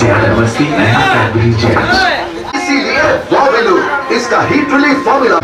చేయాలని వస్తే బిలీవ్ చేయాలి. इसका heat relief formula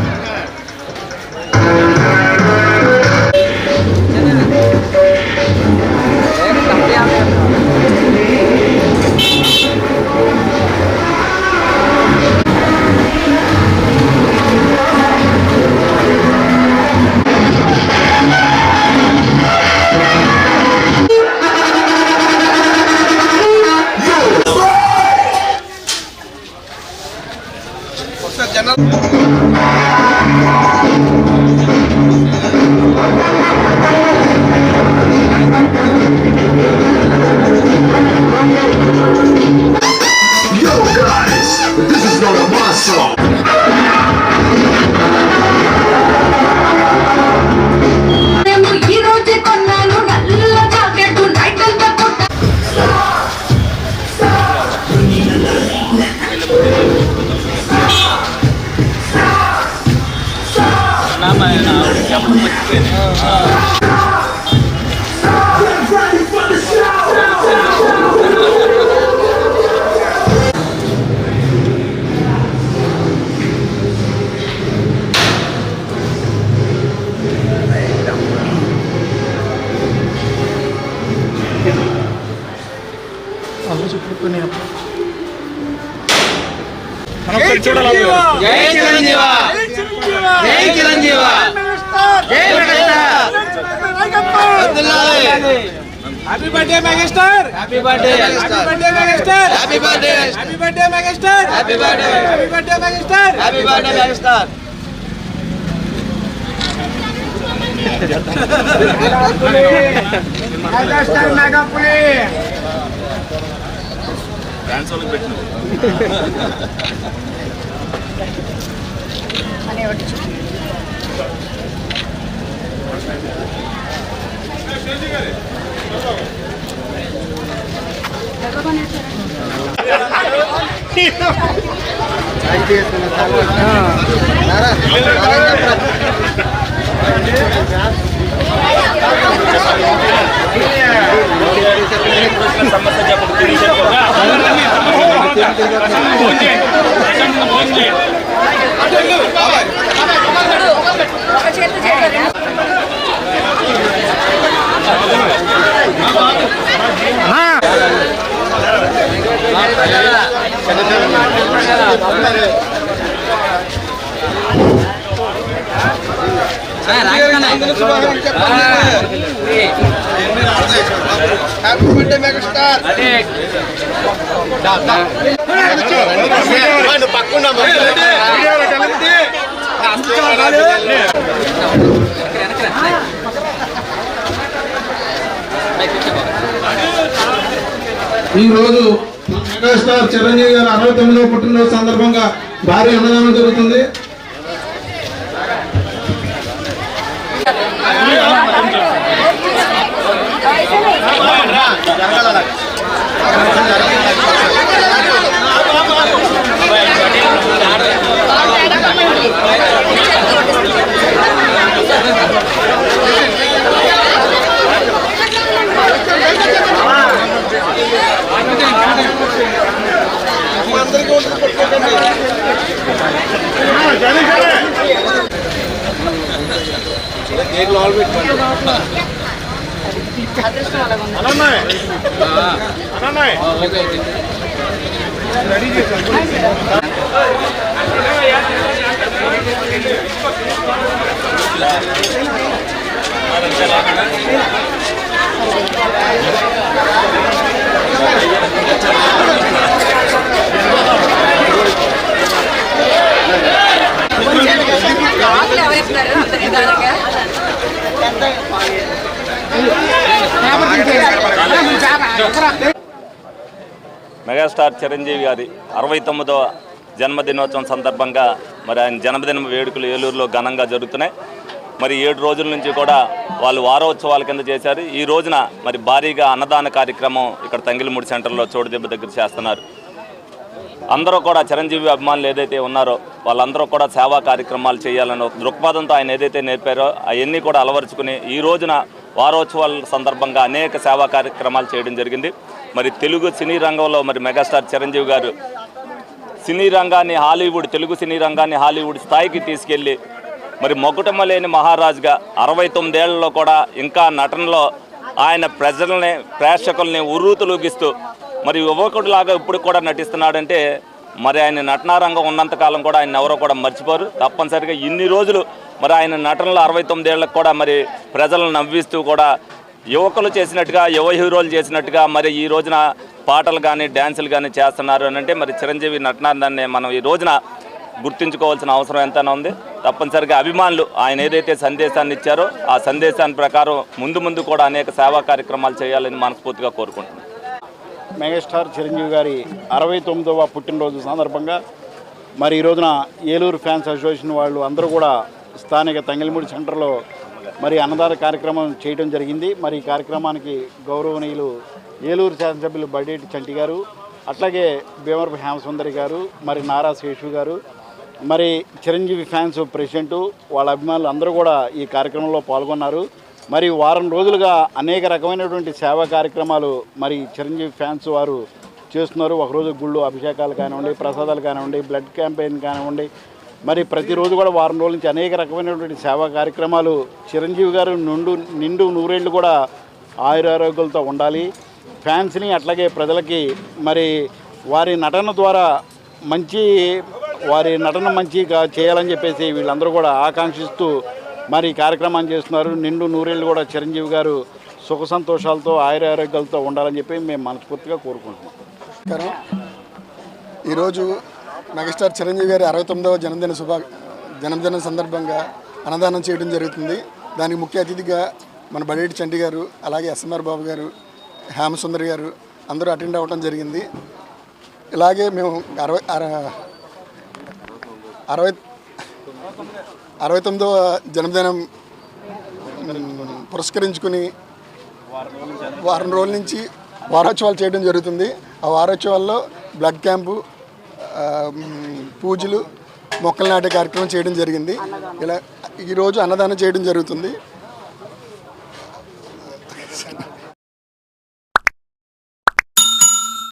happy birthday megastar, happy birthday, happy birthday megastar, happy birthday, happy birthday megastar, happy birthday, happy birthday megastar, happy birthday megastar. Megastar mega పులి dance వాళ్ళకి పెట్టిన అనే ఒకటి happy birthday megastar. పక్కన ఈరోజు megastar Chiranjeevi గారి 69వ పుట్టినరోజు సందర్భంగా భారీ అన్నదానం జరుగుతుంది. మెగాస్టార్ చిరంజీవి గారి 69వ జన్మదినోత్సవం సందర్భంగా మరి ఆయన జన్మదిన వేడుకలు ఏలూరులో ఘనంగా జరుగుతున్నాయి. మరి 7 రోజుల నుంచి కూడా వాళ్ళు వారోత్సవాల కింద చేశారు. ఈ రోజున మరి భారీగా అన్నదాన కార్యక్రమం ఇక్కడ తంగిలమూడి సెంటర్లో చోటుదెబ్బ దగ్గర చేస్తున్నారు. అందరూ కూడా చిరంజీవి అభిమానులు ఏదైతే ఉన్నారో వాళ్ళందరూ కూడా సేవా కార్యక్రమాలు చేయాలన్న దృక్పథంతో ఆయన ఏదైతే నేర్పారో అవన్నీ కూడా అలవరుచుకుని ఈ రోజున వారోత్సవాల సందర్భంగా అనేక సేవా కార్యక్రమాలు చేయడం జరిగింది. మరి తెలుగు సినీ రంగంలో మరి మెగాస్టార్ చిరంజీవి గారు సినీ రంగాన్ని హాలీవుడ్, తెలుగు సినీ రంగాన్ని హాలీవుడ్ స్థాయికి తీసుకెళ్ళి మరి మొగుటమ లేని మహారాజుగా 69 ఏళ్లలో కూడా ఇంకా నటనలో ఆయన ప్రజల్ని, ప్రేక్షకుల్ని ఉర్రూతలూగిస్తూ మరి యువకుడిలాగా ఇప్పుడు కూడా నటిస్తున్నాడంటే మరి ఆయన నటనారంగం ఉన్నంతకాలం కూడా ఆయన ఎవరో కూడా మర్చిపోరు. తప్పనిసరిగా ఇన్ని రోజులు మరి ఆయన నటనలో 69 ఏళ్ళకు కూడా మరి ప్రజలను నవ్విస్తూ కూడా యువకులు చేసినట్టుగా, యువ హీరోలు చేసినట్టుగా మరి ఈ రోజున పాటలు కానీ డ్యాన్సులు కానీ చేస్తున్నారు అని అంటే మరి చిరంజీవి నటనాన్ని మనం ఈ రోజున గుర్తుంచుకోవాల్సిన అవసరం ఎంతైనా ఉంది. తప్పనిసరిగా అభిమానులు ఆయన ఏదైతే సందేశాన్ని ఇచ్చారో ఆ సందేశాన్ని ప్రకారం ముందు కూడా అనేక సేవా కార్యక్రమాలు చేయాలని మనస్ఫూర్తిగా కోరుకుంటున్నాను. మెగాస్టార్ చిరంజీవి గారి 69వ పుట్టినరోజు సందర్భంగా మరి ఈ రోజున ఏలూరు ఫ్యాన్స్ అసోసియేషన్ వాళ్ళు అందరూ కూడా స్థానిక తంగిలిమూడి సెంటర్లో మరి అన్నదాన కార్యక్రమం చేయడం జరిగింది. మరి ఈ కార్యక్రమానికి గౌరవనీయులు ఏలూరు శాసనసభ్యులు బడేటి చంటి గారు, అట్లాగే భీమవరపు హేమసుందరి గారు, మరి నారా శేషు గారు, మరి చిరంజీవి ఫ్యాన్స్ ప్రెసిడెంటు వాళ్ళ అభిమానులు అందరూ కూడా ఈ కార్యక్రమంలో పాల్గొన్నారు. మరి వారం రోజులుగా అనేక రకమైనటువంటి సేవా కార్యక్రమాలు మరి చిరంజీవి ఫ్యాన్స్ వారు చేస్తున్నారు. ఒకరోజు గుళ్ళు అభిషేకాలు కానివ్వండి, ప్రసాదాలు కానివ్వండి, బ్లడ్ క్యాంపెయిన్ కానివ్వండి, మరి ప్రతిరోజు కూడా వారం రోజుల నుంచి అనేక రకమైనటువంటి సేవా కార్యక్రమాలు. చిరంజీవి గారు నిండు నూరేళ్ళు కూడా ఆయురారోగ్యాలతో ఉండాలి. ఫ్యాన్స్ని అట్లాగే ప్రజలకి మరి వారి నటన ద్వారా వారి నటన మంచిగా చేయాలని చెప్పేసి వీళ్ళందరూ కూడా ఆకాంక్షిస్తూ మరి ఈ కార్యక్రమాన్ని చేస్తున్నారు. నిండు నూరేళ్ళు కూడా చిరంజీవి గారు సుఖ సంతోషాలతో ఆయురారోగ్యాలతో ఉండాలని చెప్పి మేము మనస్ఫూర్తిగా కోరుకుంటున్నాం. ఈరోజు మెగాస్టార్ చిరంజీవి గారి 69వ జన్మదిన సందర్భంగా అన్నదానం చేయడం జరుగుతుంది. దానికి ముఖ్య అతిథిగా మన బడేటి చంటి గారు, అలాగే ఎస్ఎంఆర్ బాబు గారు, హేమసుందరి గారు అందరూ అటెండ్ అవ్వడం జరిగింది. ఇలాగే మేము 69వ జన్మదినం పురస్కరించుకుని వారం రోజుల నుంచి వారోత్సవాలు చేయడం జరుగుతుంది. ఆ వారోత్సవాల్లో బ్లడ్ క్యాంపు, పూజలు, మొక్కలు నాటే కార్యక్రమం చేయడం జరిగింది. ఈరోజు అన్నదానం చేయడం జరుగుతుంది.